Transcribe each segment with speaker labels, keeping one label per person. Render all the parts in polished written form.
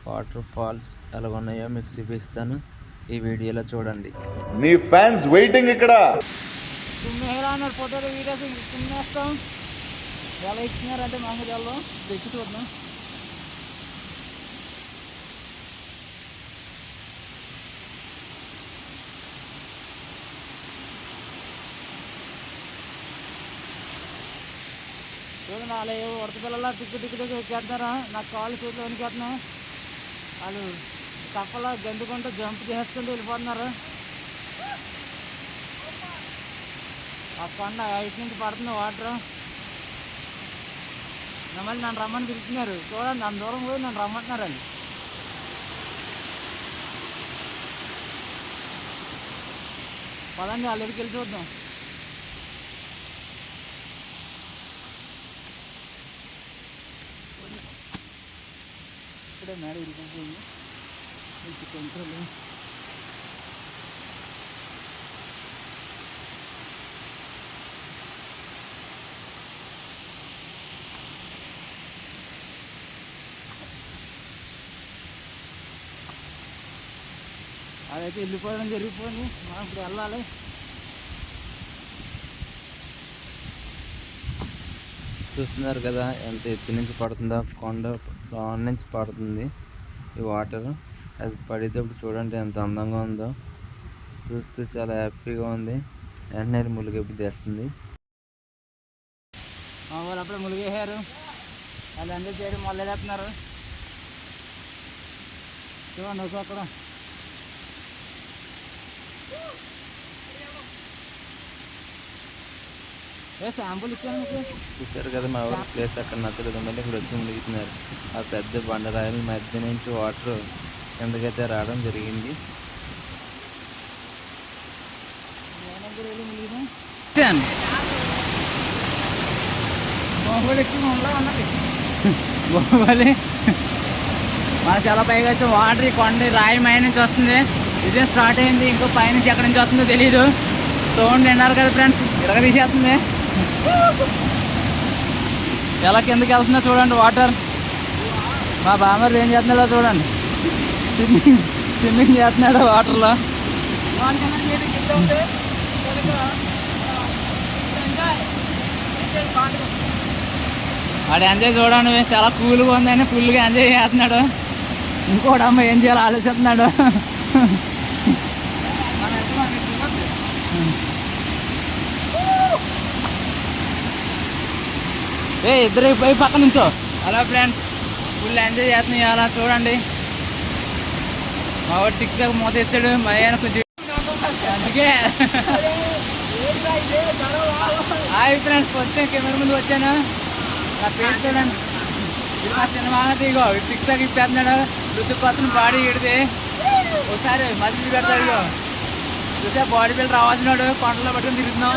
Speaker 1: Water falls ఎలా ఉన్నాయో మీకు చూపిస్తాను, ఈ వీడియోలో చూడండి.
Speaker 2: నీ ఫ్యాన్స్ వెయిటింగ్ ఇక్కడ.
Speaker 3: ఫోటోలు వీడియోస్ తినేస్తాం. ఎలా ఇచ్చినారంటే మామూలు తెచ్చి చూద్దాం. చూడండి వాళ్ళు ఉడత పిల్లల టిక్కు ఎక్కేస్తున్నారా, నాకు కాళ్ళు చేతులు వణికేస్తున్నాయి. వాళ్ళు కప్పలా గంతుకుంటూ జంప్ చేసుకుంటూ వెళ్ళిపోతున్నారు. ఆ కొండ హైట్ నుంచి పడుతుంది వాటర్. మళ్ళీ నన్ను రమ్మని పిలుస్తున్నారు. చూడండి నన్ను దూరం పోయి నన్ను రమ్మంటున్నారు వాళ్ళు. పదండి వాళ్ళ దగ్గరికి వెళ్ళి చూద్దాం. ఇక్కడే మేడ ఇరిగిపోయింది కొంచెం. అదైతే వెళ్ళిపోవడం జరిగిపోయింది. మనం ఇప్పుడు వెళ్ళాలి.
Speaker 1: చూస్తున్నారు కదా ఎంత ఎత్తు నుంచి పడుతుందో, కొండ లోన్ నుంచి పడుతుంది ఈ వాటర్. అది పడేటప్పుడు చూడండి ఎంత అందంగా ఉందో, చూస్తూ చాలా హ్యాపీగా ఉంది. వెంటనే ములిగెప్పి తెస్తుంది.
Speaker 3: వాళ్ళు అప్పుడే ములిగేసారు. వాళ్ళు అందరూ చేయడం మొదలెడుతున్నారు. చూడండి ఒక అక్కడ శాంపుల్ ఇచ్చాను మీకు.
Speaker 1: చూసారు కదా మా ఊరి ప్లేస్ అక్కడ నచ్చలేదు, మళ్ళీ ఇక్కడ వచ్చి మునిగుతున్నారు. ఆ పెద్ద బండరాయిల మధ్య నుంచి వాటర్ ఎందుకైతే రావడం జరిగింది.
Speaker 3: బాహుబలి మన చాలా పైగా వచ్చి వాటర్ కొండ రాయి పై నుంచి వస్తుంది. ఇదే స్టార్ట్ అయింది. ఇంకో పైనుంచి ఎక్కడి నుంచి వస్తుందో తెలీదు. సౌండ్ విన్నారు కదా ఫ్రెండ్స్, ఇరగ తీసేస్తుంది. ఎలా కిందకి వెళ్తుందో చూడండి వాటర్. మా బామ్మర్ ఏం చేస్తున్నాడో చూడండి, స్విమ్మింగ్ చేస్తున్నాడు వాటర్లో. వాడు ఎంజాయ్ చూడండి, చాలా కూల్గా ఉందని ఫుల్గా ఎంజాయ్ చేస్తున్నాడు. ఇంకోటి అమ్మ ఏం చేయాలో ఆలోచిస్తున్నాడు. ఇద్దరు పోయి పక్క నుంచో. హలో ఫ్రెండ్స్, ఫుల్ ఎంజాయ్ చేస్తున్నాయి అలా చూడండి. మా వాడు టిక్ టాక్ మూత ఎత్తాడు. మా ఆయన కొంచెం అందుకే హాయ్ ఫ్రెండ్స్, వచ్చాను కెమెరా ముందు వచ్చాను. నా పేరు చూడండి, ఇది మా చిన్న మామతి. ఇగో టిక్ టాక్ ఇప్పేస్తున్నాడు. రుతుకొస్తున్న బాడీ ఇడితే ఒకసారి మధ్య పెడతాడు. ఇగో చూసా బాడీ బిల్డర్ రావాల్సినాడు. కొండలో పట్టుకుని తిరుగుతున్నాం.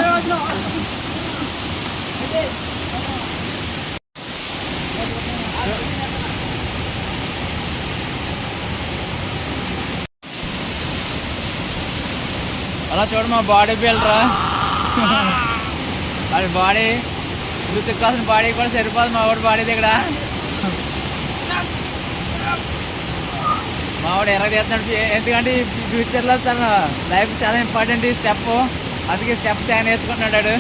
Speaker 3: అలా చూడు మా బాడీ బిల్డర్. వాడి బాడీ ఋతుక్ కోసం బాడీ కూడా సరిపోదు మా వాడి బాడీ దగ్గర. మా వాడు ఎర్ర చేస్తున్నాడు. ఎందుకంటే ఈ ఫ్యూచర్లో తన లైఫ్ చాలా ఇంపార్టెంట్ ఈ స్టెప్. అందుకే స్టెప్ చాలా నేర్చుకుంటున్నాడు.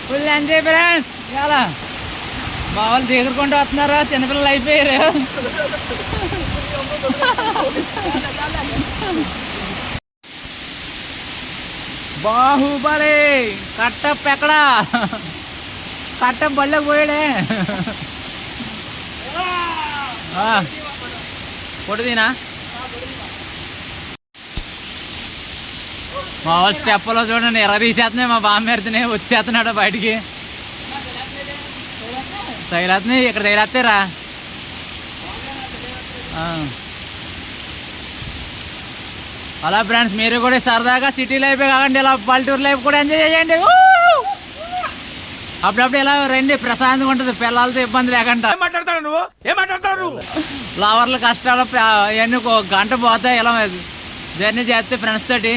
Speaker 3: Full enjoy friends. చాలా మా వాళ్ళు దిగురుకుంటూ వస్తున్నారు. చిన్నపిల్లలు అయిపోయారు. బాహుబలి కట్టప్ ఎక్కడా? కట్టప్ బళ్ళకి పోయాడే. పొడిదినా మా వాళ్ళు స్టెప్లో చూడండి ఎర్ర తీసేస్తున్నాయి. మా బామ్మేరుతున్నాయి. వచ్చేస్తున్నాడు బయటికి. తగిలేస్తున్నాయి. ఇక్కడ తగిలేస్తారా? అలా ఫ్రెండ్స్ మీరు కూడా సరదాగా సిటీ లైఫ్ కాకండి, ఇలా పల్లెటూరు లైఫ్ కూడా ఎంజాయ్ చేయండి. అప్పుడప్పుడు ఇలా రండి, ప్రశాంతంగా ఉంటుంది, పిల్లలతో ఇబ్బంది లేకుండా. లవర్ల కష్టాలు ఇవన్నీ ఒక గంట పోతాయి ఇలా జర్నీ చేస్తే ఫ్రెండ్స్ తోటి.